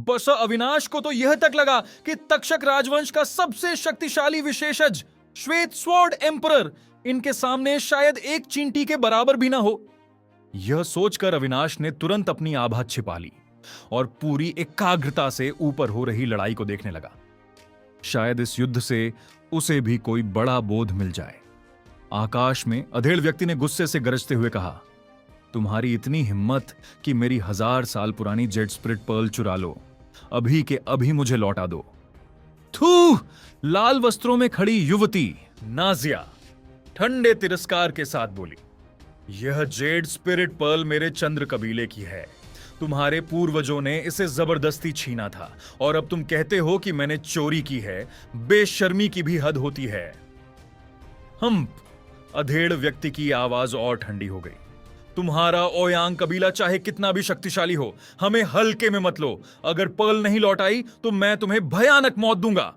बस अविनाश को तो यह तक लगा कि तक्षक राजवंश का सबसे शक्तिशाली विशेषज्ञ श्वेत स्वॉर्ड एम्परर इनके सामने शायद एक चींटी के बराबर भी ना हो। यह सोचकर अविनाश ने तुरंत अपनी आभा छिपा ली और पूरी एकाग्रता से ऊपर हो रही लड़ाई को देखने लगा। शायद इस युद्ध से उसे भी कोई बड़ा बोध मिल जाए। आकाश में अधेड़ व्यक्ति ने गुस्से से गरजते हुए कहा, तुम्हारी इतनी हिम्मत कि मेरी 1000 साल पुरानी जेड स्पिरिट पर्ल चुरा लो, अभी के अभी मुझे लौटा दो। थू! लाल वस्त्रों में खड़ी युवती नाजिया ठंडे तिरस्कार के साथ बोली, यह जेड स्पिरिट पर्ल मेरे चंद्र कबीले की है। तुम्हारे पूर्वजों ने इसे जबरदस्ती छीना था और अब तुम कहते हो कि मैंने चोरी की है। बेशर्मी की भी हद होती है। अधेड़ व्यक्ति की आवाज और ठंडी हो गई। तुम्हारा ओयांग कबीला चाहे कितना भी शक्तिशाली हो, हमें हल्के में मत लो। अगर पर्ल नहीं लौटाई तो मैं तुम्हें भयानक मौत दूंगा।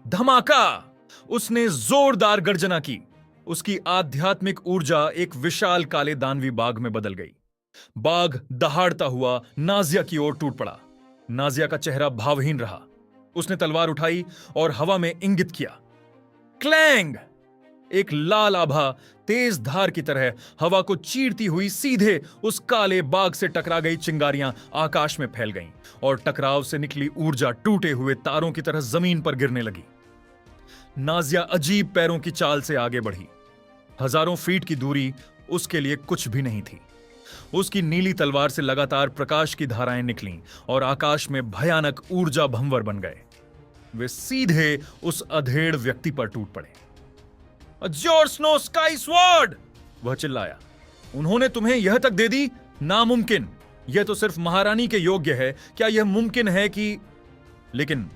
धमाका! उसने जोरदार गर्जना की। उसकी आध्यात्मिक ऊर्जा एक विशाल काले दानवी बाघ में बदल गई। बाघ दहाड़ता हुआ नाजिया की ओर टूट पड़ा। नाजिया का चेहरा भावहीन रहा। उसने तलवार उठाई और हवा में इंगित किया। क्लैंग! एक लाल आभा तेज धार की तरह हवा को चीरती हुई सीधे उस काले बाघ से टकरा गई। चिंगारियां आकाश में फैल गईं और टकराव से निकली ऊर्जा टूटे हुए तारों की तरह जमीन पर गिरने लगी। नाजिया अजीब पैरों की चाल से आगे बढ़ी। हजारों फीट की दूरी उसके लिए कुछ भी नहीं थी। उसकी नीली तलवार से लगातार प्रकाश की धाराएं निकलीं और आकाश में भयानक ऊर्जा भंवर बन गए। वे सीधे उस अधेड़ व्यक्ति पर टूट पड़े। जोर स्नो स्काई स्वॉर्ड! वह चिल्लाया। उन्होंने तुम्हें यह तक दे दी? नामुमकिन! यह तो सिर्फ महारानी के योग्य है। क्या यह मुमकिन है कि... लेकिन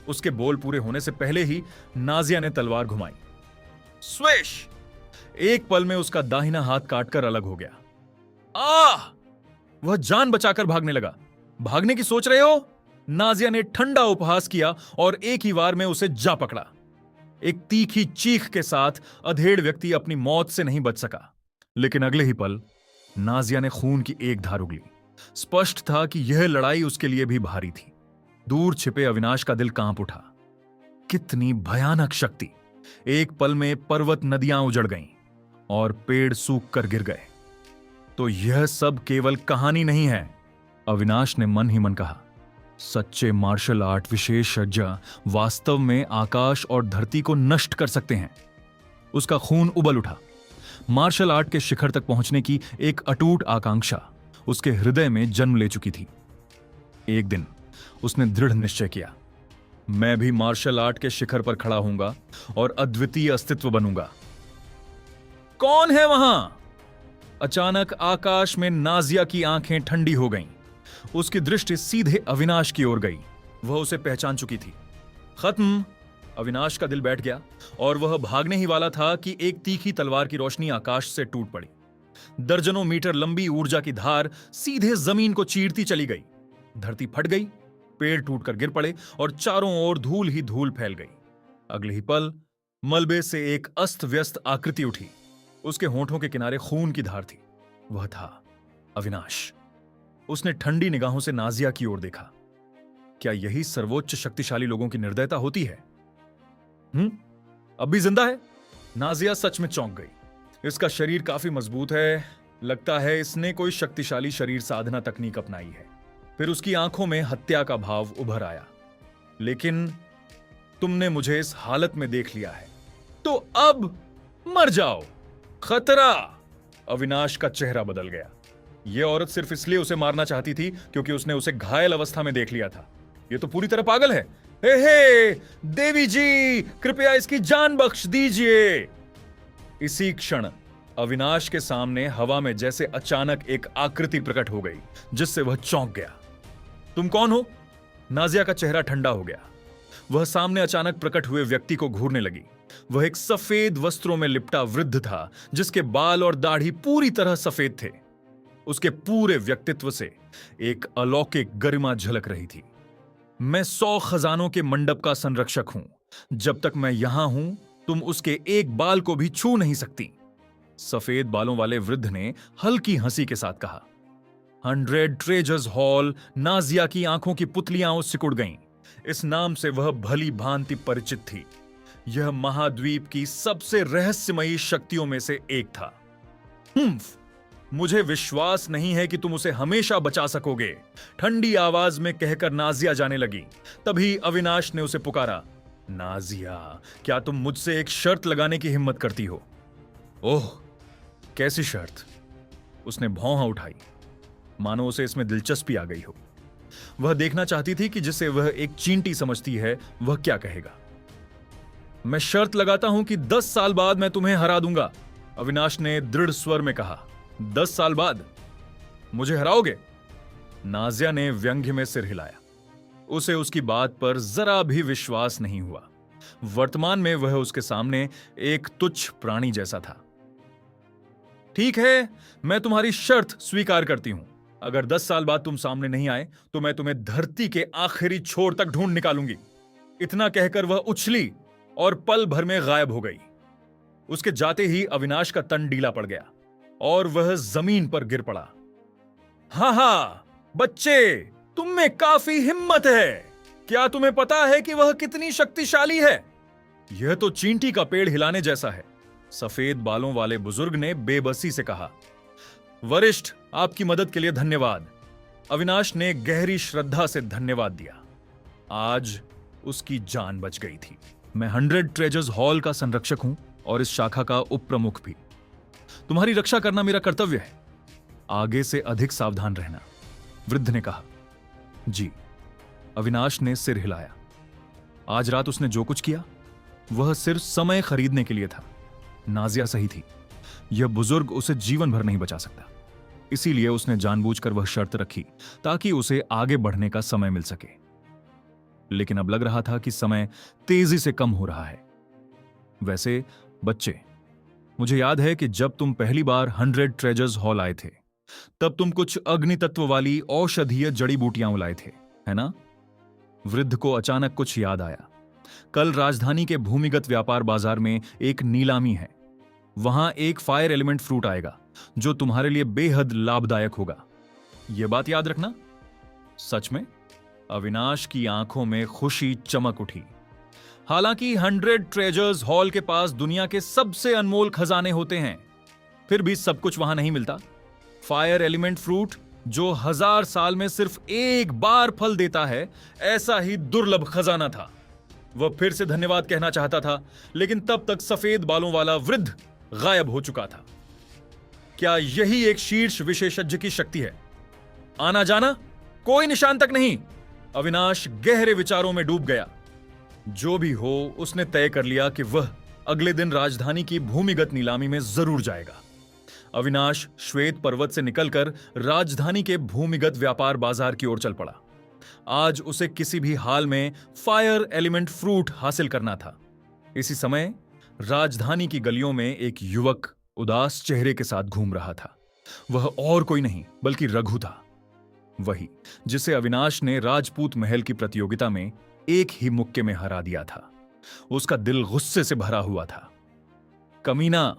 उसके बोल पूरे होने से पहले ही नाजिया ने तलवार घुमाई। स्विश! एक पल में उसका दाहिना हाथ काटकर अलग हो गया। आह! वह जान बचाकर भागने लगा। भागने की सोच रहे हो? नाजिया ने ठंडा उपहास किया और एक ही वार में उसे जा पकड़ा। एक तीखी चीख के साथ अधेड़ व्यक्ति अपनी मौत से नहीं बच सका, लेकिन अगले ही पल नाजिया ने खून की एक धार उगली। स्पष्ट था कि यह लड़ाई उसके लिए भी भारी थी। दूर छिपे अविनाश का दिल कांप उठा। कितनी भयानक शक्ति! एक पल में पर्वत नदियां उजड़ गईं और पेड़ सूख कर गिर गए। तो यह सब केवल कहानी नहीं है, अविनाश ने मन ही मन कहा। सच्चे मार्शल आर्ट विशेषज्ञ वास्तव में आकाश और धरती को नष्ट कर सकते हैं। उसका खून उबल उठा। मार्शल आर्ट के शिखर तक पहुंचने की एक अटूट आकांक्षा उसके हृदय में जन्म ले चुकी थी। एक दिन उसने दृढ़ निश्चय किया, मैं भी मार्शल आर्ट के शिखर पर खड़ा होऊंगा और अद्वितीय अस्तित्व बनूंगा। कौन है वहां? अचानक आकाश में नाजिया की आंखें ठंडी हो गईं। उसकी दृष्टि सीधे अविनाश की ओर गई। वह उसे पहचान चुकी थी। खत्म! अविनाश का दिल बैठ गया और वह भागने ही वाला था कि एक तीखी तलवार की रोशनी आकाश से टूट पड़ी। दर्जनों मीटर लंबी ऊर्जा की धार सीधे जमीन को चीरती चली गई। धरती फट गई, पेड़ टूटकर गिर पड़े और चारों ओर धूल ही धूल फैल गई। अगले ही पल मलबे से एक अस्त व्यस्त आकृति उठी। उसके होंठों के किनारे खून की धार थी। वह था अविनाश। उसने ठंडी निगाहों से नाजिया की ओर देखा। क्या यही सर्वोच्च शक्तिशाली लोगों की निर्दयता होती है? अब भी जिंदा है? नाजिया सच में चौंक गई। इसका शरीर काफी मजबूत है। लगता है इसने कोई शक्तिशाली शरीर साधना तकनीक अपनाई है। फिर उसकी आंखों में हत्या का भाव उभर आया। लेकिन तुमने मुझे इस हालत में देख लिया है, तो अब मर जाओ। खतरा! अविनाश का चेहरा बदल गया। यह औरत सिर्फ इसलिए उसे मारना चाहती थी क्योंकि उसने उसे घायल अवस्था में देख लिया था। यह तो पूरी तरह पागल है। हे देवी जी, कृपया इसकी जान बख्श दीजिए। इसी क्षण अविनाश के सामने हवा में जैसे अचानक एक आकृति प्रकट हो गई, जिससे वह चौंक गया। तुम कौन हो? नाजिया का चेहरा ठंडा हो गया। वह सामने अचानक प्रकट हुए व्यक्ति को घूरने लगी। वह एक सफेद वस्त्रों में लिपटा वृद्ध था, जिसके बाल और दाढ़ी पूरी तरह सफेद थे। उसके पूरे व्यक्तित्व से एक अलौकिक गरिमा झलक रही थी। मैं 100 खजानों के मंडप का संरक्षक हूं। जब तक मैं यहां हूं, तुम उसके एक बाल को भी छू नहीं सकती। सफेद बालों वाले वृद्ध ने हल्की हंसी के साथ कहा। 100 ट्रेजर्स हॉल। नाजिया की आंखों की पुतलियां सिकुड़ गईं। इस नाम से वह भली भांति परिचित थी। यह महाद्वीप की सबसे रहस्यमयी शक्तियों में से एक था। मुझे विश्वास नहीं है कि तुम उसे हमेशा बचा सकोगे, ठंडी आवाज में कहकर नाजिया जाने लगी। तभी अविनाश ने उसे पुकारा, नाजिया, क्या तुम मुझसे एक शर्त लगाने की हिम्मत करती हो? ओह, कैसी शर्त? उसने भौं उठाई, मानो उसे इसमें दिलचस्पी आ गई हो। वह देखना चाहती थी कि जिसे वह एक चींटी समझती है वह क्या कहेगा। मैं शर्त लगाता हूं कि 10 साल बाद मैं तुम्हें हरा दूंगा, अविनाश ने दृढ़ स्वर में कहा। 10 साल बाद मुझे हराओगे? नाजिया ने व्यंग्य में सिर हिलाया। उसे उसकी बात पर जरा भी विश्वास नहीं हुआ। वर्तमान में वह उसके सामने एक तुच्छ प्राणी जैसा था। ठीक है, मैं तुम्हारी शर्त स्वीकार करती हूं। अगर 10 साल बाद तुम सामने नहीं आए तो मैं तुम्हें धरती के आखिरी छोर तक ढूंढ निकालूंगी। इतना कहकर वह उछली और पल भर में गायब हो गई। उसके जाते ही अविनाश का तन ढीला पड़ गया और वह जमीन पर गिर पड़ा। हा, बच्चे, तुम में काफी हिम्मत है। क्या तुम्हें पता है कि वह कितनी शक्तिशाली है? यह तो चींटी का पेड़ हिलाने जैसा है, सफेद बालों वाले बुजुर्ग ने बेबसी से कहा। वरिष्ठ, आपकी मदद के लिए धन्यवाद। अविनाश ने गहरी श्रद्धा से धन्यवाद दिया। आज उसकी जान बच गई थी। मैं 100 ट्रेजर्स हॉल का संरक्षक हूं और इस शाखा का उप प्रमुख भी। तुम्हारी रक्षा करना मेरा कर्तव्य है। आगे से अधिक सावधान रहना, वृद्ध ने कहा। जी, अविनाश ने सिर हिलाया। आज रात उसने जो कुछ किया वह सिर्फ समय खरीदने के लिए था। नाजिया सही थी, यह बुजुर्ग उसे जीवन भर नहीं बचा सकता। इसीलिए उसने जानबूझकर वह शर्त रखी ताकि उसे आगे बढ़ने का समय मिल सके। लेकिन अब लग रहा था कि समय तेजी से कम हो रहा है। वैसे बच्चे, मुझे याद है कि जब तुम पहली बार 100 ट्रेजर्स हॉल आए थे तब तुम कुछ अग्नि तत्व वाली औषधीय जड़ी बूटियां लाए थे, है ना? वृद्ध को अचानक कुछ याद आया। कल राजधानी के भूमिगत व्यापार बाजार में एक नीलामी है। वहां एक फायर एलिमेंट फ्रूट आएगा जो तुम्हारे लिए बेहद लाभदायक होगा। यह बात याद रखना। सच में? अविनाश की आंखों में खुशी चमक उठी। हालांकि 100 ट्रेजर्स हॉल के पास दुनिया के सबसे अनमोल खजाने होते हैं, फिर भी सब कुछ वहां नहीं मिलता। फायर एलिमेंट फ्रूट, जो 1000 साल में सिर्फ एक बार फल देता है, ऐसा ही दुर्लभ खजाना था। वह फिर से धन्यवाद कहना चाहता था, लेकिन तब तक सफेद बालों वाला वृद्ध गायब हो चुका था। क्या यही एक शीर्ष विशेषज्ञ की शक्ति है? आना जाना, कोई निशान तक नहीं। अविनाश गहरे विचारों में डूब गया। जो भी हो, उसने तय कर लिया कि वह अगले दिन राजधानी की भूमिगत नीलामी में जरूर जाएगा। अविनाश श्वेत पर्वत से निकलकर राजधानी के भूमिगत व्यापार बाजार की ओर चल पड़ा। आज उसे किसी भी हाल में फायर एलिमेंट फ्रूट हासिल करना था। इसी समय राजधानी की गलियों में एक युवक उदास चेहरे के साथ घूम रहा था। वह और कोई नहीं बल्कि रघु था, वही जिसे अविनाश ने राजपूत महल की प्रतियोगिता में एक ही मुक्के में हरा दिया था। उसका दिल गुस्से से भरा हुआ था। कमीना,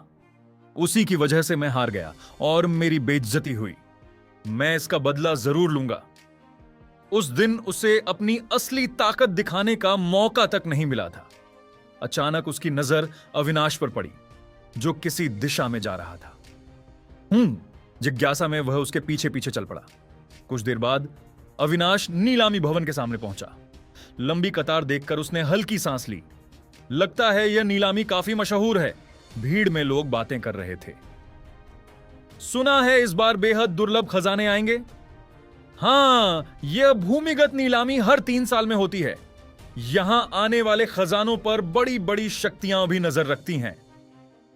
उसी की वजह से मैं हार गया और मेरी बेइज्जती हुई। मैं इसका बदला जरूर लूंगा। उस दिन उसे अपनी असली ताकत दिखाने का मौका तक नहीं मिला था। अचानक उसकी नजर अविनाश पर पड़ी, जो किसी दिशा में जा रहा था। जिज्ञासा में वह उसके पीछे पीछे चल पड़ा। कुछ देर बाद अविनाश नीलामी भवन के सामने पहुंचा। लंबी कतार देखकर उसने हल्की सांस ली। लगता है यह नीलामी काफी मशहूर है। भीड़ में लोग बातें कर रहे थे। सुना है इस बार बेहद दुर्लभ खजाने आएंगे। हां, यह भूमिगत नीलामी हर 3 साल में होती है। यहां आने वाले खजानों पर बड़ी बड़ी शक्तियां भी नजर रखती हैं,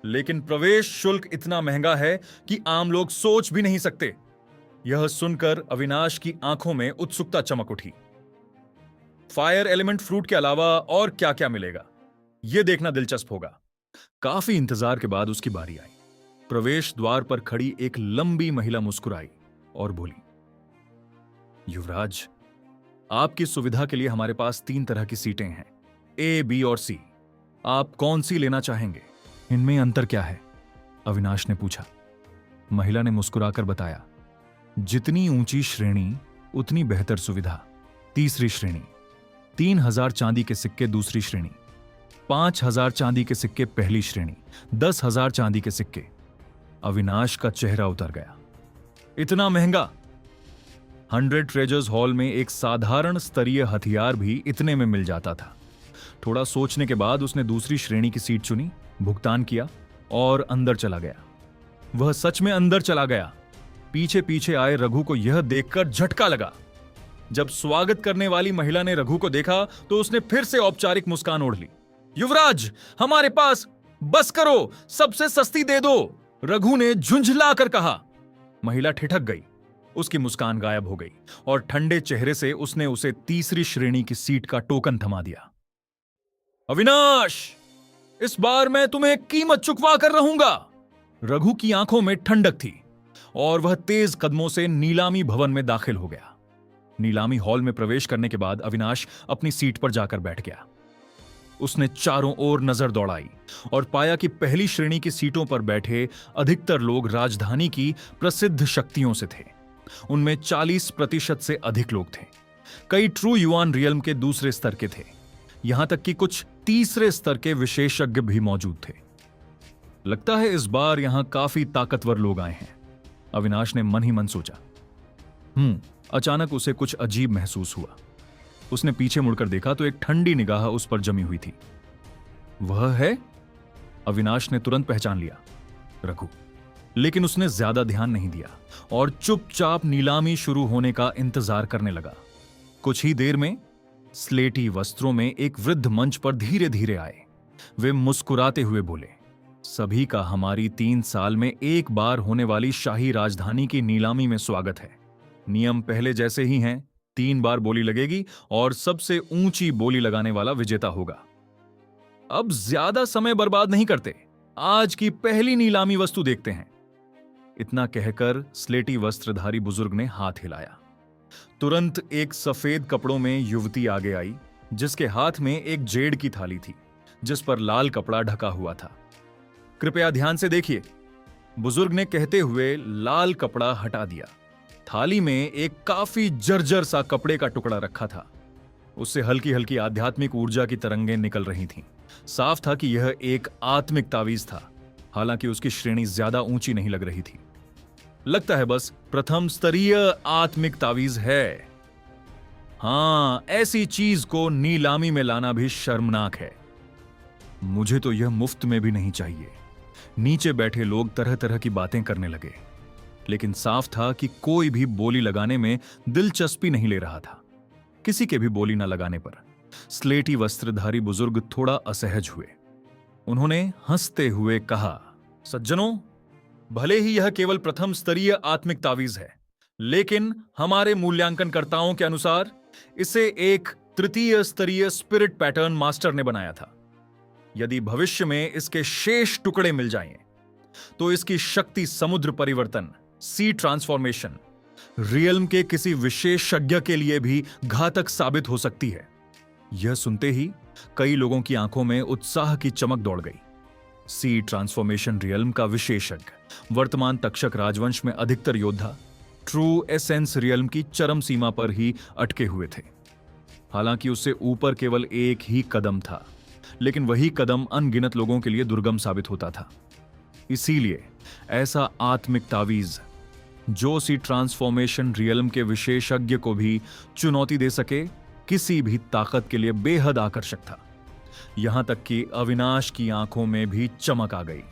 लेकिन प्रवेश शुल्क इतना महंगा है कि आम लोग सोच भी नहीं सकते। यह सुनकर अविनाश की आंखों में उत्सुकता चमक उठी। फायर एलिमेंट फ्रूट के अलावा और क्या क्या मिलेगा, यह देखना दिलचस्प होगा। काफी इंतजार के बाद उसकी बारी आई। प्रवेश द्वार पर खड़ी एक लंबी महिला मुस्कुराई और बोली, युवराज, आपकी सुविधा के लिए हमारे पास 3 तरह की सीटें हैं, ए, बी और सी। आप कौन सी लेना चाहेंगे? इनमें अंतर क्या है? अविनाश ने पूछा। महिला ने मुस्कुराकर बताया, जितनी ऊंची श्रेणी उतनी बेहतर सुविधा। तीसरी श्रेणी, 3,000 चांदी के सिक्के दूसरी श्रेणी, 5,000 चांदी के सिक्के पहली श्रेणी, 10,000 चांदी के सिक्के। अविनाश का चेहरा उतर गया। इतना महंगा? 100 ट्रेजर्स हॉल में एक साधारण स्तरीय हथियार भी इतने में मिल जाता था। थोड़ा सोचने के बाद उसने दूसरी श्रेणी की सीट चुनी, भुगतान किया और अंदर चला गया। वह सच में अंदर चला गया। पीछे पीछे आए रघु को यह देखकर झटका लगा। जब स्वागत करने वाली महिला ने रघु को देखा तो उसने फिर से औपचारिक मुस्कान ओढ़ ली। युवराज, हमारे पास, बस करो, सबसे सस्ती दे दो, रघु ने झुंझलाकर कहा। महिला ठिठक गई। उसकी मुस्कान गायब हो गई और ठंडे चेहरे से उसने उसे तीसरी श्रेणी की सीट का टोकन थमा दिया। अविनाश, इस बार मैं तुम्हें कीमत चुकवा कर रहूंगा। रघु की आंखों में ठंडक थी और वह तेज कदमों से नीलामी भवन में दाखिल हो गया। नीलामी हॉल में प्रवेश करने के बाद अविनाश अपनी सीट पर जाकर बैठ गया। उसने चारों ओर नजर दौड़ाई और पाया कि पहली श्रेणी की सीटों पर बैठे अधिकतर लोग राजधानी की प्रसिद्ध शक्तियों से थे। उनमें 40% से अधिक लोग थे। कई ट्रू युआन रियल्म के दूसरे स्तर के थे। यहां तक कि कुछ तीसरे स्तर के विशेषज्ञ भी मौजूद थे। लगता है इस बार यहां काफी ताकतवर लोग आए हैं, अविनाश ने मन ही मन सोचा। अचानक उसे कुछ अजीब महसूस हुआ। उसने पीछे मुड़कर देखा तो एक ठंडी निगाह उस पर जमी हुई थी। वह है? अविनाश ने तुरंत पहचान लिया, रघु। लेकिन उसने ज्यादा ध्यान नहीं दिया और चुपचाप नीलामी शुरू होने का इंतजार करने लगा। कुछ ही देर में स्लेटी वस्त्रों में एक वृद्ध मंच पर धीरे धीरे आए। वे मुस्कुराते हुए बोले, सभी का हमारी 3 साल में एक बार होने वाली शाही राजधानी की नीलामी में स्वागत है। नियम पहले जैसे ही हैं, 3 बार बोली लगेगी और सबसे ऊंची बोली लगाने वाला विजेता होगा। अब ज्यादा समय बर्बाद नहीं करते, आज की पहली नीलामी वस्तु देखते हैं। इतना कहकर स्लेटी वस्त्रधारी बुजुर्ग ने हाथ हिलाया। तुरंत एक सफेद कपड़ों में युवती आगे आई, जिसके हाथ में एक जेड की थाली थी, जिस पर लाल कपड़ा ढका हुआ था। कृपया ध्यान से देखिए, बुजुर्ग ने कहते हुए लाल कपड़ा हटा दिया। थाली में एक काफी जर्जर सा कपड़े का टुकड़ा रखा था। उससे हल्की हल्की आध्यात्मिक ऊर्जा की तरंगें निकल रही थीं। साफ था कि यह एक आत्मिक तावीज था, हालांकि उसकी श्रेणी ज्यादा ऊंची नहीं लग रही थी। लगता है बस प्रथम स्तरीय आत्मिक तावीज है। हां, ऐसी चीज को नीलामी में लाना भी शर्मनाक है। मुझे तो यह मुफ्त में भी नहीं चाहिए। नीचे बैठे लोग तरह तरह की बातें करने लगे, लेकिन साफ था कि कोई भी बोली लगाने में दिलचस्पी नहीं ले रहा था। किसी के भी बोली न लगाने पर स्लेटी वस्त्रधारी बुजुर्ग थोड़ा असहज हुए। उन्होंने हंसते हुए कहा, सज्जनों, भले ही यह केवल प्रथम स्तरीय आत्मिक तावीज है, लेकिन हमारे मूल्यांकनकर्ताओं के अनुसार इसे एक तृतीय स्तरीय स्पिरिट पैटर्न मास्टर ने बनाया था। यदि भविष्य में इसके शेष टुकड़े मिल जाएं, तो इसकी शक्ति समुद्र परिवर्तन, सी ट्रांसफॉर्मेशन, रियल्म के किसी विशेषज्ञ के लिए भी घातक साबित हो सकती है। यह सुनते ही कई लोगों की आंखों में उत्साह की चमक दौड़ गई। सी ट्रांसफॉर्मेशन रियल्म का विशेषज्ञ, वर्तमान तक्षक राजवंश में अधिकतर योद्धा, ट्रू एसेंस रियल्म की चरम सीमा पर ही अटके हुए थे। हालांकि उससे ऊपर केवल एक ही कदम था, लेकिन वही कदम अनगिनत लोगों के लिए दुर्गम साबित होता था। इसीलिए ऐसा आत्मिक तावीज जो सी ट्रांसफॉर्मेशन रियल्म के विशेषज्ञ को भी चुनौती दे सके, किसी भी ताकत के लिए बेहद आकर्षक था। यहां तक कि अविनाश की आंखों में भी चमक आ गई।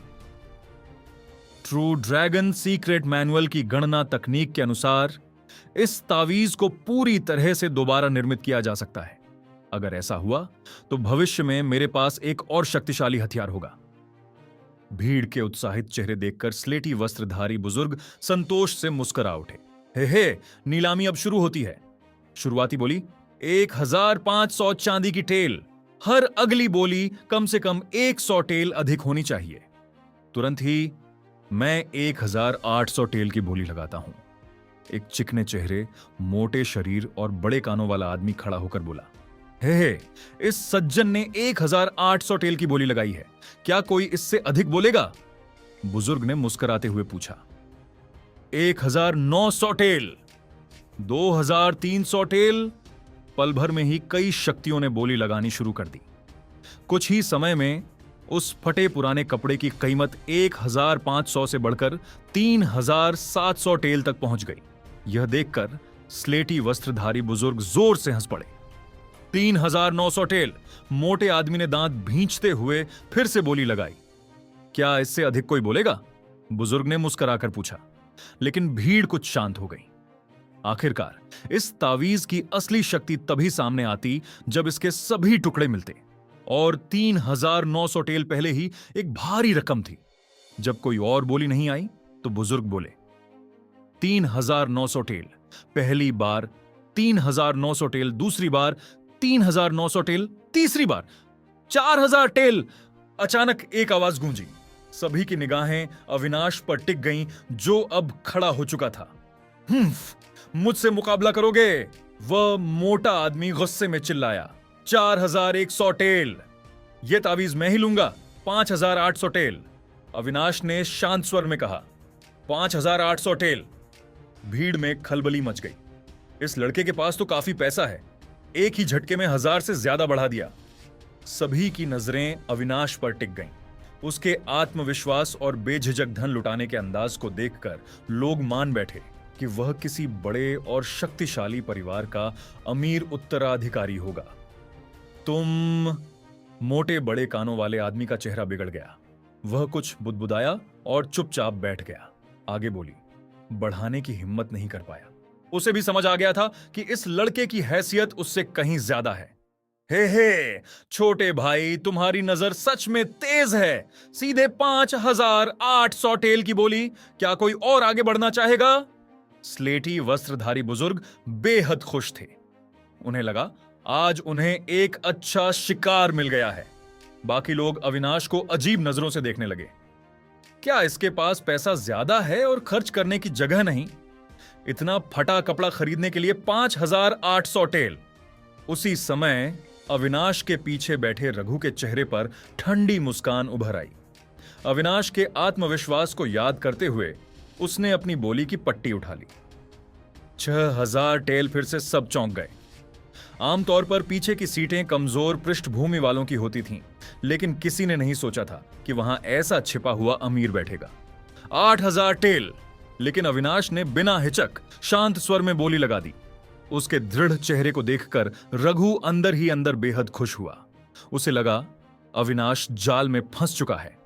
ट्रू ड्रैगन सीक्रेट मैनुअल की गणना तकनीक के अनुसार इस तावीज को पूरी तरह से दोबारा निर्मित किया जा सकता है। अगर ऐसा हुआ तो भविष्य में मेरे पास एक और शक्तिशाली हथियार होगा। भीड़ के उत्साहित चेहरे देखकर स्लेटी वस्त्रधारी बुजुर्ग संतोष से मुस्कुरा उठे। हे, नीलामी अब शुरू होती है। शुरुआती बोली 1500 चांदी की टेल। हर अगली बोली कम से कम 100 टेल अधिक होनी चाहिए। तुरंत ही मैं 1800 टेल की बोली लगाता हूं। एक चिकने चेहरे, मोटे शरीर और बड़े कानों वाला आदमी खड़ा होकर बोला। हे, इस सज्जन ने 1800 टेल की बोली लगाई है। क्या कोई इससे अधिक बोलेगा? बुजुर्ग ने मुस्कुराते हुए पूछा। 1900 टेल, 2300 टेल। पल भर में ही कई शक्तियों ने बोली लगानी शुरू कर दी। कुछ ही समय में उस फटे पुराने कपड़े की कीमत 1500 से बढ़कर 3700 टेल तक पहुंच गई। यह देखकर स्लेटी वस्त्रधारी बुजुर्ग जोर से हंस पड़े। 3900 टेल। मोटे आदमी ने दांत भींचते हुए फिर से बोली लगाई। क्या इससे अधिक कोई बोलेगा? बुजुर्ग ने मुस्कुराकर पूछा। लेकिन भीड़ कुछ शांत हो गई। आखिरकार इस तावीज की असली शक्ति तभी सामने आती जब इसके सभी टुकड़े मिलते, और 3900 टेल पहले ही एक भारी रकम थी। जब कोई और बोली नहीं आई तो बुजुर्ग बोले, 3900 टेल। पहली बार 3900 टेल, दूसरी बार 3900 टेल, तीसरी बार 4000 टेल। अचानक एक आवाज गूंजी। सभी की निगाहें अविनाश पर टिक गईं, जो अब खड़ा हो चुका था। मुझसे मुकाबला करोगे? वह मोटा आदमी गुस्से में चिल्लाया। 4100 टेल। यह तावीज मैं ही लूंगा। 5800 टेल। अविनाश ने शांत स्वर में कहा। 5800 टेल। भीड़ में खलबली मच गई। इस लड़के के पास तो काफी पैसा है, एक ही झटके में 1000 से ज्यादा बढ़ा दिया। सभी की नजरें अविनाश पर टिक गईं। उसके आत्मविश्वास और बेझिझक धन लुटाने के अंदाज को देखकर लोग मान बैठे कि वह किसी बड़े और शक्तिशाली परिवार का अमीर उत्तराधिकारी होगा। तुम। मोटे बड़े कानों वाले आदमी का चेहरा बिगड़ गया। वह कुछ बुदबुदाया और चुपचाप बैठ गया। आगे बोली, बढ़ाने की हिम्मत नहीं कर पाया। उसे भी समझ आ गया था कि इस लड़के की हैसियत उससे कहीं ज्यादा है। हे, छोटे भाई, तुम्हारी नजर सच में तेज है। सीधे 5800 टेल की बोली। क्या कोई और आगे बढ़ना चाहेगा? स्लेटी वस्त्रधारी बुजुर्ग बेहद खुश थे। उन्हें लगा आज उन्हें एक अच्छा शिकार मिल गया है। बाकी लोग अविनाश को अजीब नजरों से देखने लगे। क्या इसके पास पैसा ज्यादा है और खर्च करने की जगह नहीं? इतना फटा कपड़ा खरीदने के लिए 5800 टेल। उसी समय अविनाश के पीछे बैठे रघु के चेहरे पर ठंडी मुस्कान उभर आई। अविनाश के आत्मविश्वास को याद करते हुए उसने अपनी बोली की पट्टी उठा ली। 6000 टेल। फिर से सब चौंक गए। आमतौर पर पीछे की सीटें कमजोर पृष्ठभूमि वालों की होती थीं, लेकिन किसी ने नहीं सोचा था कि वहां ऐसा छिपा हुआ अमीर बैठेगा। 8000 टेल। लेकिन अविनाश ने बिना हिचक शांत स्वर में बोली लगा दी। उसके दृढ़ चेहरे को देखकर रघु अंदर ही अंदर बेहद खुश हुआ। उसे लगा अविनाश जाल में फंस चुका है।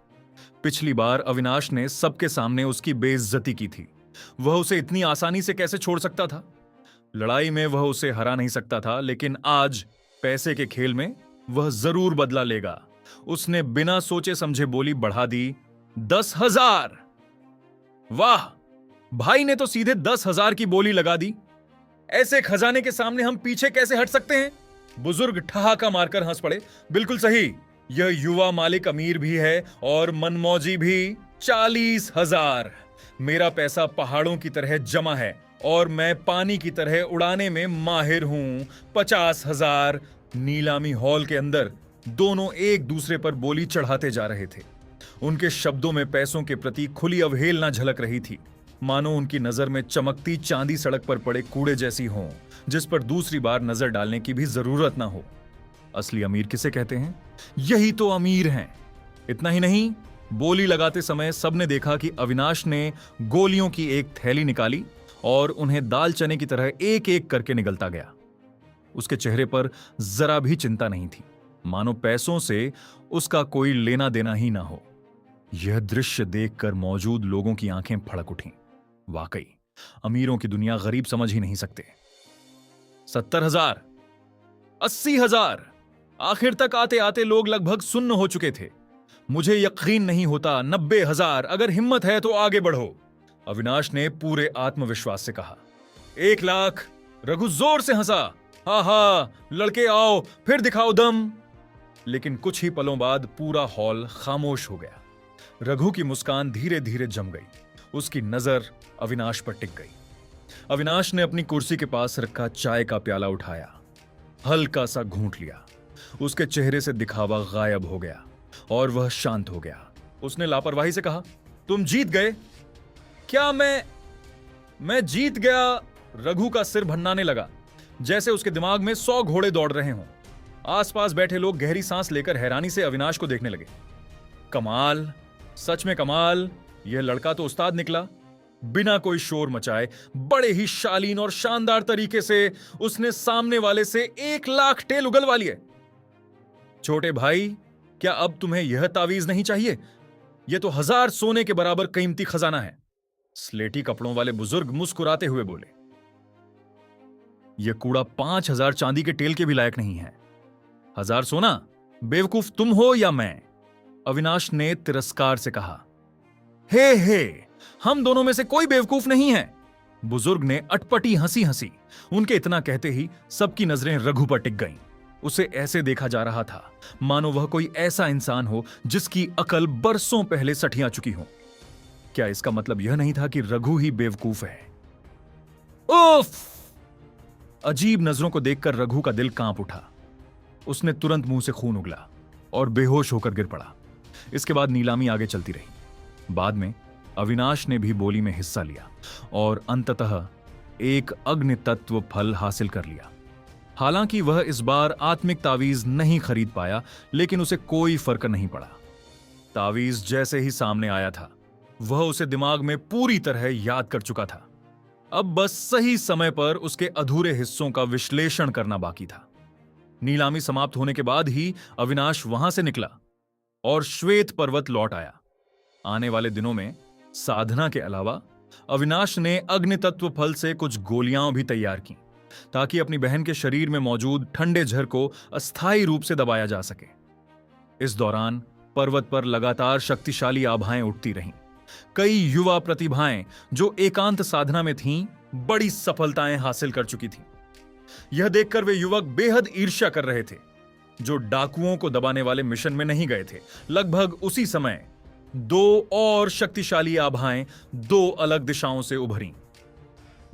पिछली बार अविनाश ने सबके सामने उसकी बेइज्जती की थी। वह उसे इतनी आसानी से कैसे छोड़ सकता था? लड़ाई में वह उसे हरा नहीं सकता था, लेकिन आज पैसे के खेल में वह जरूर बदला लेगा। उसने बिना सोचे समझे बोली बढ़ा दी, 10,000। वाह, भाई ने तो सीधे 10,000 की बोली लगा दी। ऐसे खजाने के सामने हम पीछे कैसे हट सकते हैं? बुजुर्ग ठहाका मारकर हंस पड़े। बिल्कुल सही, यह युवा मालिक अमीर भी है और मनमौजी भी। 40,000। मेरा पैसा पहाड़ों की तरह जमा है और मैं पानी की तरह उड़ाने में माहिर हूं। 50,000। नीलामी हॉल के अंदर दोनों एक दूसरे पर बोली चढ़ाते जा रहे थे। उनके शब्दों में पैसों के प्रति खुली अवहेलना झलक रही थी, मानो उनकी नजर में चमकती चांदी सड़क पर पड़े कूड़े जैसी हो, जिस पर दूसरी बार नजर डालने की भी जरूरत ना हो। असली अमीर किसे कहते हैं? यही तो अमीर हैं। इतना ही नहीं, बोली लगाते समय सबने देखा कि अविनाश ने गोलियों की एक थैली निकाली और उन्हें दाल चने की तरह एक एक करके निगलता गया। उसके चेहरे पर जरा भी चिंता नहीं थी, मानो पैसों से उसका कोई लेना देना ही ना हो। यह दृश्य देखकर मौजूद लोगों की आंखें फड़क उठीं। वाकई अमीरों की दुनिया गरीब समझ ही नहीं सकते। 70,000, 80,000। आखिर तक आते आते लोग लगभग सुन्न हो चुके थे। मुझे यकीन नहीं होता। 90,000। अगर हिम्मत है तो आगे बढ़ो, अविनाश ने पूरे आत्मविश्वास से कहा। 1,00,000। रघु जोर से हंसा। हा हा, लड़के आओ, फिर दिखाओ दम। लेकिन कुछ ही पलों बाद पूरा हॉल खामोश हो गया। रघु की मुस्कान धीरे धीरे जम गई। उसकी नजर अविनाश पर टिक गई। अविनाश ने अपनी कुर्सी के पास रखा चाय का प्याला उठाया, हल्का सा घूंट लिया। उसके चेहरे से दिखावा गायब हो गया और वह शांत हो गया। उसने लापरवाही से कहा, तुम जीत गए। क्या मैं मैं जीत गया। रघु का सिर भन्नाने लगा, जैसे उसके दिमाग में 100 घोड़े दौड़ रहे हों। आसपास बैठे लोग गहरी सांस लेकर हैरानी से अविनाश को देखने लगे। कमाल, सच में कमाल, यह लड़का तो उस्ताद निकला। बिना कोई शोर मचाए बड़े ही शालीन और शानदार तरीके से उसने सामने वाले से 1,00,000 टेल उगलवा लिए। छोटे भाई, क्या अब तुम्हें यह तावीज नहीं चाहिए? यह तो 1000 सोने के बराबर कीमती खजाना है। स्लेटी कपड़ों वाले बुजुर्ग मुस्कुराते हुए बोले, यह कूड़ा 5000 चांदी के टेल के भी लायक नहीं है। 1000 सोना? बेवकूफ तुम हो या मैं? अविनाश ने तिरस्कार से कहा। हे, हम दोनों में से कोई बेवकूफ नहीं है। बुजुर्ग ने अटपटी हंसी हंसी। उनके इतना कहते ही सबकी नजरें रघु पर टिक गईं। उसे ऐसे देखा जा रहा था मानो वह कोई ऐसा इंसान हो जिसकी अकल बरसों पहले सठिया चुकी हो। क्या इसका मतलब यह नहीं था कि रघु ही बेवकूफ है? उफ! अजीब नजरों को देखकर रघु का दिल कांप उठा। उसने तुरंत मुंह से खून उगला और बेहोश होकर गिर पड़ा। इसके बाद नीलामी आगे चलती रही। बाद में अविनाश ने भी बोली में हिस्सा लिया और अंततः एक अग्नि तत्व फल हासिल कर लिया। हालांकि वह इस बार आत्मिक तावीज नहीं खरीद पाया, लेकिन उसे कोई फर्क नहीं पड़ा। तावीज जैसे ही सामने आया था, वह उसे दिमाग में पूरी तरह याद कर चुका था। अब बस सही समय पर उसके अधूरे हिस्सों का विश्लेषण करना बाकी था। नीलामी समाप्त होने के बाद ही अविनाश वहां से निकला और श्वेत पर्वत लौट आया। आने वाले दिनों में साधना के अलावा अविनाश ने अग्नि तत्व फल से कुछ गोलियां भी तैयार की, ताकि अपनी बहन के शरीर में मौजूद ठंडे झर को अस्थायी रूप से दबाया जा सके। इस दौरान पर्वत पर लगातार शक्तिशाली आभाएं उठती रहीं। कई युवा प्रतिभाएं जो एकांत साधना में थीं, बड़ी सफलताएं हासिल कर चुकी थीं। यह देखकर वे युवक बेहद ईर्ष्या कर रहे थे, जो डाकुओं को दबाने वाले मिशन में नहीं गए थे। लगभग उसी समय 2 और शक्तिशाली आभाएं 2 अलग दिशाओं से उभरी।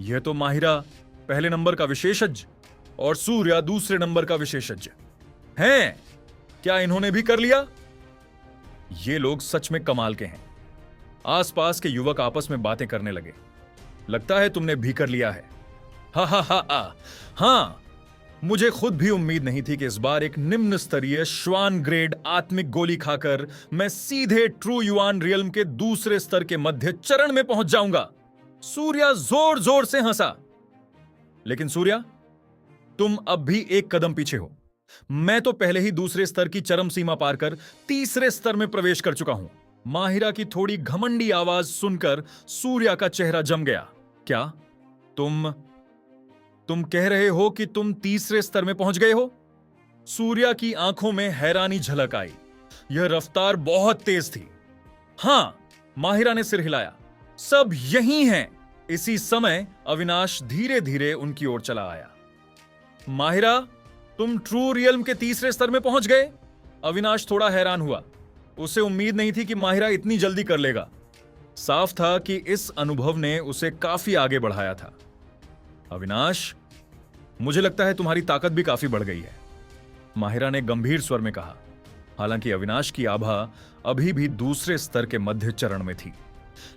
यह तो माहिरा पहले नंबर का विशेषज्ञ और सूर्या दूसरे नंबर का विशेषज्ञ हैं। क्या इन्होंने भी कर लिया? ये लोग सच में कमाल के हैं। आसपास के युवक आपस में बातें करने लगे। लगता है तुमने भी कर लिया है। हाँ, मुझे खुद भी उम्मीद नहीं थी कि इस बार एक निम्न स्तरीय श्वान ग्रेड आत्मिक गोली खाकर मैं सीधे ट्रू युआन रियल्म के दूसरे स्तर के मध्य चरण में पहुंच जाऊंगा। सूर्या जोर जोर से हंसा। लेकिन सूर्या, तुम अब भी एक कदम पीछे हो। मैं तो पहले ही दूसरे स्तर की चरम सीमा पार कर तीसरे स्तर में प्रवेश कर चुका हूं। माहिरा की थोड़ी घमंडी आवाज सुनकर सूर्या का चेहरा जम गया। क्या तुम कह रहे हो कि तुम तीसरे स्तर में पहुंच गए हो? सूर्या की आंखों में हैरानी झलक आई। यह रफ्तार बहुत तेज थी। हां, माहिरा ने सिर हिलाया। सब यही हैं। इसी समय अविनाश धीरे धीरे उनकी ओर चला आया। माहिरा, तुम ट्रू रियल्म के तीसरे स्तर में पहुंच गए? अविनाश थोड़ा हैरान हुआ। उसे उम्मीद नहीं थी कि माहिरा इतनी जल्दी कर लेगा। साफ था कि इस अनुभव ने उसे काफी आगे बढ़ाया था। अविनाश, मुझे लगता है तुम्हारी ताकत भी काफी बढ़ गई है, माहिरा ने गंभीर स्वर में कहा। हालांकि अविनाश की आभा अभी भी दूसरे स्तर के मध्य चरण में थी,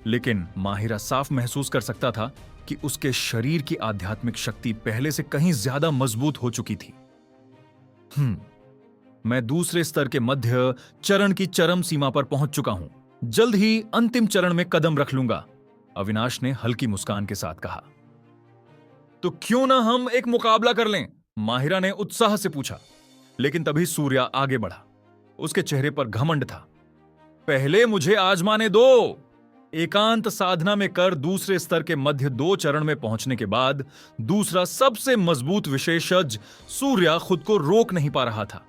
लेकिन माहिरा साफ महसूस कर सकता था कि उसके शरीर की आध्यात्मिक शक्ति पहले से कहीं ज्यादा मजबूत हो चुकी थी। मैं दूसरे स्तर के मध्य चरण की चरम सीमा पर पहुंच चुका हूं। जल्द ही अंतिम चरण में कदम रख लूंगा, अविनाश ने हल्की मुस्कान के साथ कहा। तो क्यों ना हम एक मुकाबला कर लें? माहिरा ने उत्साह से पूछा। लेकिन तभी सूर्या आगे बढ़ा। उसके चेहरे पर घमंड था। पहले मुझे आजमाने दो। एकांत साधना में कर दूसरे स्तर के मध्य 2 चरण में पहुंचने के बाद दूसरा सबसे मजबूत विशेषज्ञ सूर्या खुद को रोक नहीं पा रहा था।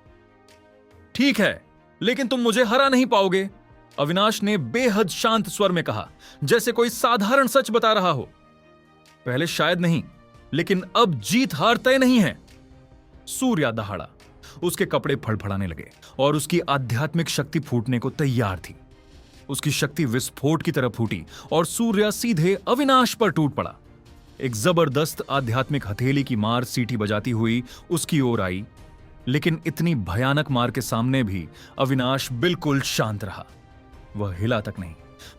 ठीक है, लेकिन तुम मुझे हरा नहीं पाओगे, अविनाश ने बेहद शांत स्वर में कहा, जैसे कोई साधारण सच बता रहा हो। पहले शायद नहीं, लेकिन अब जीत हार तय नहीं है। सूर्या दहाड़ा। उसके कपड़े फड़फड़ाने लगे और उसकी आध्यात्मिक शक्ति फूटने को तैयार थी। उसकी शक्ति विस्फोट की तरह फूटी और सूर्या सीधे अविनाश पर टूट पड़ा। एक जबरदस्त आध्यात्मिक हथेली की मार सीटी बजाती हुई उसकी ओर आई, लेकिन इतनी भयानक मार के सामने भी अविनाश बिल्कुल शांत रहा। वह हिला तक नहीं,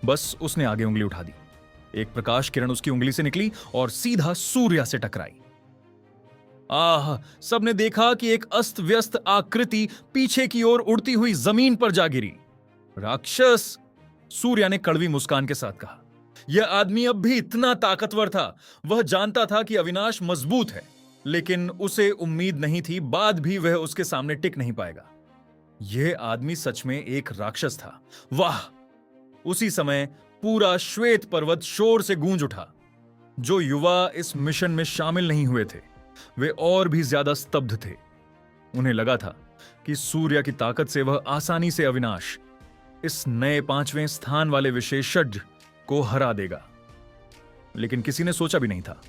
बस उसने आगे उंगली उठा दी। एक प्रकाश किरण उसकी उंगली से निकली और सीधा सूर्या से टकराई। आह, सबने देखा कि एक अस्त व्यस्त आकृति पीछे की ओर उड़ती हुई जमीन पर जा गिरी। राक्षस, सूर्या ने कड़वी मुस्कान के साथ कहा। यह आदमी अब भी इतना ताकतवर था। वह जानता था कि अविनाश मजबूत है, लेकिन उसे उम्मीद नहीं थी बाद भी वह उसके सामने टिक नहीं पाएगा। यह आदमी सच में एक राक्षस था। वाह! उसी समय पूरा श्वेत पर्वत शोर से गूंज उठा। जो युवा इस मिशन में शामिल नहीं हुए थे वे और भी ज्यादा स्तब्ध थे। उन्हें लगा था कि सूर्य की ताकत से वह आसानी से अविनाश, इस नए 5वें स्थान वाले विशेषज्ञ, को हरा देगा। लेकिन किसी ने सोचा भी नहीं था।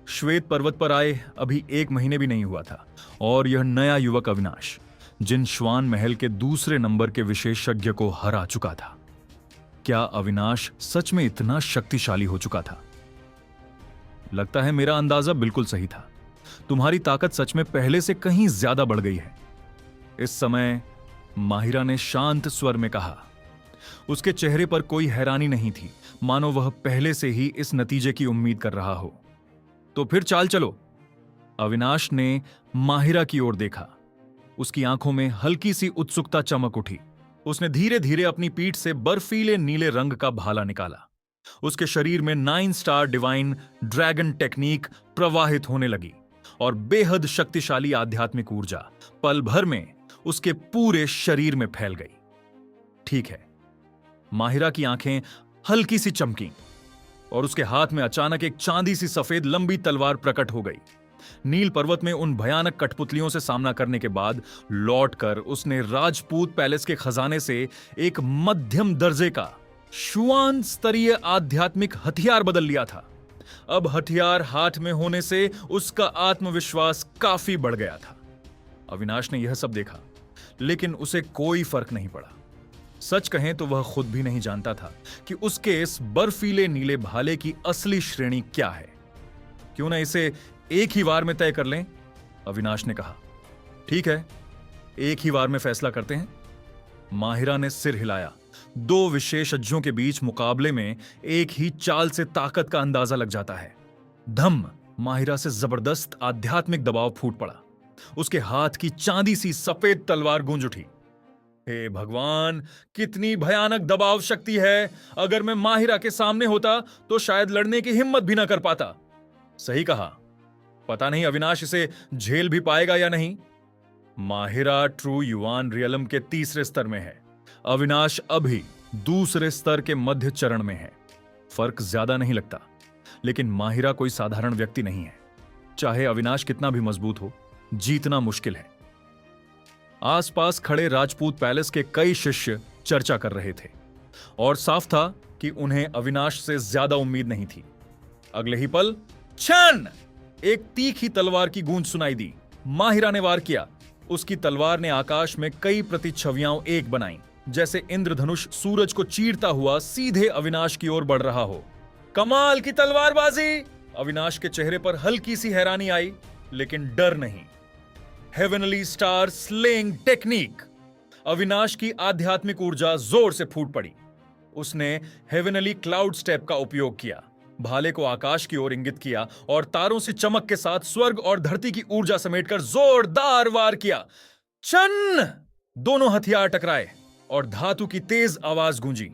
श्वेत पर्वत पर आए अभी 1 महीने भी नहीं हुआ था और यह नया युवक अविनाश जिन श्वान महल के दूसरे नंबर के विशेषज्ञ को हरा चुका था, क्या अविनाश सच में इतना शक्तिशाली हो चुका था? लगता है मेरा अंदाजा बिल्कुल सही था। तुम्हारी ताकत सच में पहले से कहीं ज्यादा बढ़ गई है। इस समय माहिरा ने शांत स्वर में कहा। उसके चेहरे पर कोई हैरानी नहीं थी, मानो वह पहले से ही इस नतीजे की उम्मीद कर रहा हो। तो फिर चाल चलो। अविनाश ने माहिरा की ओर देखा। उसकी आंखों में हल्की सी उत्सुकता चमक उठी। उसने धीरे धीरे अपनी पीठ से बर्फीले नीले रंग का भाला निकाला। उसके शरीर में 9 स्टार डिवाइन ड्रैगन टेक्निक प्रवाहित होने लगी और बेहद शक्तिशाली आध्यात्मिक ऊर्जा पल भर में उसके पूरे शरीर में फैल गई। ठीक है, माहिरा की आंखें हल्की सी चमकी और उसके हाथ में अचानक एक चांदी सी सफेद लंबी तलवार प्रकट हो गई। नील पर्वत में उन भयानक कठपुतलियों से सामना करने के बाद लौटकर उसने राजपूत पैलेस के खजाने से एक मध्यम दर्जे का श्वान स्तरीय आध्यात्मिक हथियार बदल लिया था। अब हथियार हाथ में होने से उसका आत्मविश्वास काफी बढ़ गया था। अविनाश ने यह सब देखा, लेकिन उसे कोई फर्क नहीं पड़ा। सच कहें तो वह खुद भी नहीं जानता था कि उसके इस बर्फीले नीले भाले की असली श्रेणी क्या है। क्यों ना इसे एक ही वार में तय कर लें, अविनाश ने कहा। ठीक है, एक ही वार में फैसला करते हैं। माहिरा ने सिर हिलाया। 2 विशेषज्ञों के बीच मुकाबले में एक ही चाल से ताकत का अंदाजा लग जाता है। धम! माहिरा से जबरदस्त आध्यात्मिक दबाव फूट पड़ा। उसके हाथ की चांदी सी सफेद तलवार गूंज उठी। हे भगवान, कितनी भयानक दबाव शक्ति है! अगर मैं माहिरा के सामने होता तो शायद लड़ने की हिम्मत भी ना कर पाता। सही कहा। पता नहीं अविनाश इसे झेल भी पाएगा या नहीं। माहिरा ट्रू युआन रियलम के 3रे स्तर में है। अविनाश अभी 2रे स्तर के मध्य चरण में है। फर्क ज्यादा नहीं लगता, लेकिन माहिरा कोई साधारण व्यक्ति नहीं है। चाहे अविनाश कितना भी मजबूत हो, जीतना मुश्किल है। आसपास खड़े राजपूत पैलेस के कई शिष्य चर्चा कर रहे थे और साफ था कि उन्हें अविनाश से ज्यादा उम्मीद नहीं थी। अगले ही पल छन! एक तीखी तलवार की गूंज सुनाई दी। माहिरा ने वार किया। उसकी तलवार ने आकाश में कई प्रतिच्छवियां एक बनाई, जैसे इंद्रधनुष सूरज को चीरता हुआ सीधे अविनाश की ओर बढ़ रहा हो। कमाल की तलवारबाजी! अविनाश के चेहरे पर हल्की सी हैरानी आई, लेकिन डर नहीं। Heavenly star slaying technique! Avinash की आध्यात्मिक ऊर्जा जोर से फूट पड़ी। उसने हेवनली क्लाउड स्टेप का उपयोग किया, भाले को आकाश की ओर इंगित किया और तारों से चमक के साथ स्वर्ग और धरती की ऊर्जा समेटकर जोरदार वार किया। चन! दोनों हथियार टकराए और धातु की तेज आवाज गूंजी।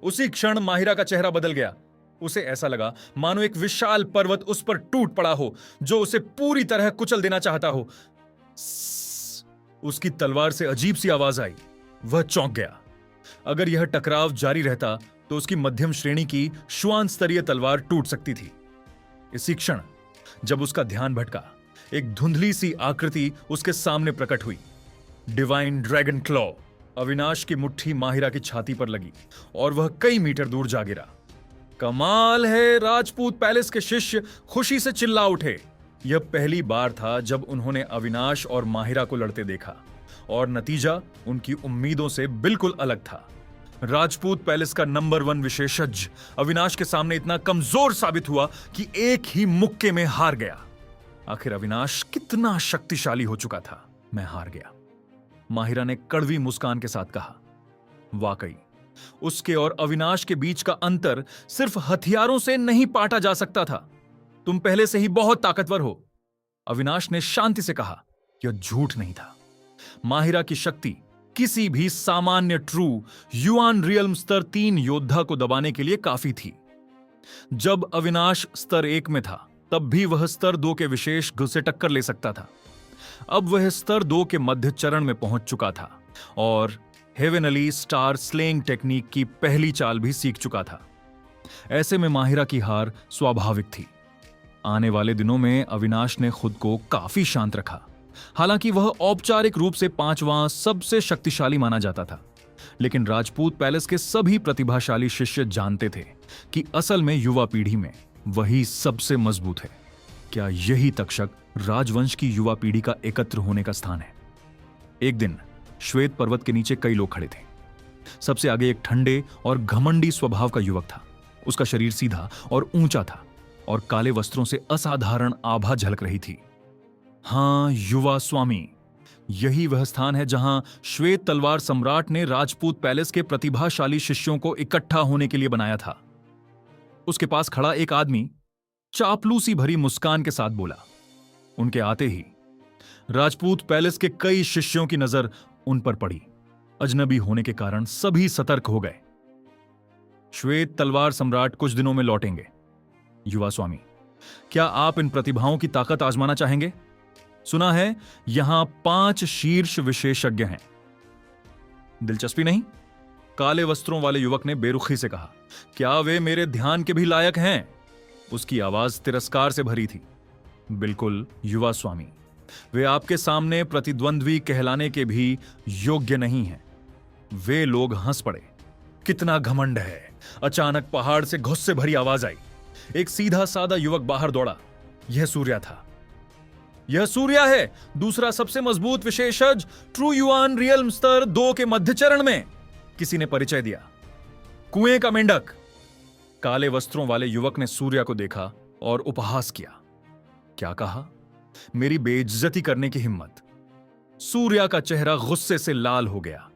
उसी क्षण माहिरा का चेहरा बदल गया। उसे ऐसा लगा मानो एक विशाल पर्वत उस पर टूट पड़ा हो, जो उसे पूरी तरह कुचल देना चाहता हो। उसकी तलवार से अजीब सी आवाज आई। वह चौंक गया। अगर यह टकराव जारी रहता तो उसकी मध्यम श्रेणी की श्वान स्तरीय तलवार टूट सकती थी। इसी क्षण जब उसका ध्यान भटका, एक धुंधली सी आकृति उसके सामने प्रकट हुई। Divine dragon claw! अविनाश की मुट्ठी माहिरा की छाती पर लगी और वह कई मीटर दूर जा गिरा। कमाल है! राजपूत पैलेस के शिष्य खुशी से चिल्ला उठे। यह पहली बार था जब उन्होंने अविनाश और माहिरा को लड़ते देखा और नतीजा उनकी उम्मीदों से बिल्कुल अलग था। राजपूत पैलेस का नंबर 1 विशेषज्ञ अविनाश के सामने इतना कमजोर साबित हुआ कि एक ही मुक्के में हार गया। आखिर अविनाश कितना शक्तिशाली हो चुका था। मैं हार गया, माहिरा ने कड़वी मुस्कान के साथ कहा। वाकई उसके और अविनाश के बीच का अंतर सिर्फ हथियारों से नहीं पाटा जा सकता था। तुम पहले से ही बहुत ताकतवर हो, अविनाश ने शांति से कहा। यह झूठ नहीं था। माहिरा की शक्ति किसी भी सामान्य ट्रू युआन रियल्म स्तर 3 योद्धा को दबाने के लिए काफी थी। जब अविनाश स्तर 1 में था, तब भी वह स्तर 2 के विशेष गुण से टक्कर ले सकता था। अब वह स्तर 2 के मध्य चरण में पहुंच चुका था और हेवेनली स्टार स्लेइंग टेक्निक की पहली चाल भी सीख चुका था। ऐसे में माहिरा की हार स्वाभाविक थी। आने वाले दिनों में अविनाश ने खुद को काफी शांत रखा। हालांकि वह औपचारिक रूप से 5वां सबसे शक्तिशाली माना जाता था, लेकिन राजपूत पैलेस के सभी प्रतिभाशाली शिष्य जानते थे कि असल में युवा पीढ़ी में वही सबसे मजबूत है। क्या यही तक्षक राजवंश की युवा पीढ़ी का एकत्र होने का स्थान है? एक दिन श्वेत पर्वत के नीचे कई लोग खड़े थे। सबसे आगे एक ठंडे और घमंडी स्वभाव का युवक था। उसका शरीर सीधा और ऊंचा था और काले वस्त्रों से असाधारण आभा झलक रही थी। हां, युवा स्वामी, यही वह स्थान है जहां श्वेत तलवार सम्राट ने राजपूत पैलेस के प्रतिभाशाली शिष्यों को इकट्ठा होने के लिए बनाया था। उसके पास खड़ा एक आदमी चापलूसी भरी मुस्कान के साथ बोला। उनके आते ही राजपूत पैलेस के कई शिष्यों की नजर उन पर पड़ी। अजनबी होने के कारण सभी सतर्क हो गए। श्वेत तलवार सम्राट कुछ दिनों में लौटेंगे। युवा स्वामी, क्या आप इन प्रतिभाओं की ताकत आजमाना चाहेंगे? सुना है यहां 5 शीर्ष विशेषज्ञ हैं। दिलचस्पी नहीं? काले वस्त्रों वाले युवक ने बेरुखी से कहा। क्या वे मेरे ध्यान के भी लायक हैं? उसकी आवाज तिरस्कार से भरी थी। बिल्कुल युवा स्वामी, वे आपके सामने प्रतिद्वंद्वी कहलाने के भी योग्य नहीं हैं। वे लोग हंस पड़े। कितना घमंड है! अचानक पहाड़ से गुस्से भरी आवाज आई। एक सीधा सादा युवक बाहर दौड़ा। यह सूर्या था। यह सूर्या है, दूसरा सबसे मजबूत विशेषज्ञ ट्रू युआन रियल्म स्तर 2 के मध्य चरण में, किसी ने परिचय दिया। कुएं का मेंढक। काले वस्त्रों वाले युवक ने सूर्या को देखा और उपहास किया। क्या कहा? मेरी बेइज्जती करने की हिम्मत। सूर्या का चेहरा गुस्से से लाल हो गया।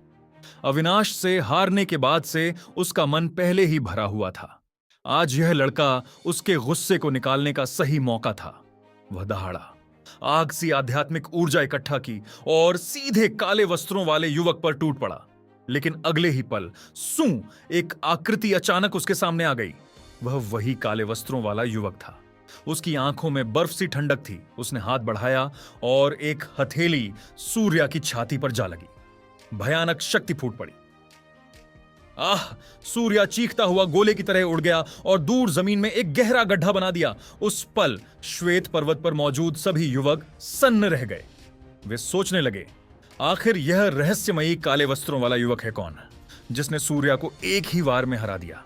अविनाश से हारने के बाद से उसका मन पहले ही भरा हुआ था। आज यह लड़का उसके गुस्से को निकालने का सही मौका था। वह दहाड़ा, आग सी आध्यात्मिक ऊर्जा इकट्ठा की और सीधे काले वस्त्रों वाले युवक पर टूट पड़ा। लेकिन अगले ही पल सू एक आकृति अचानक उसके सामने आ गई। वह वही काले वस्त्रों वाला युवक था। उसकी आंखों में बर्फ सी ठंडक थी। उसने हाथ बढ़ाया और एक हथेली सूर्या की छाती पर जा लगी। भयानक शक्ति फूट पड़ी। आह! सूर्या चीखता हुआ गोले की तरह उड़ गया और दूर जमीन में एक गहरा गड्ढा बना दिया। उस पल श्वेत पर्वत पर मौजूद सभी युवक सन्न रह गए। वे सोचने लगे, आखिर यह रहस्यमयी काले वस्त्रों वाला युवक है कौन, जिसने सूर्या को एक ही वार में हरा दिया।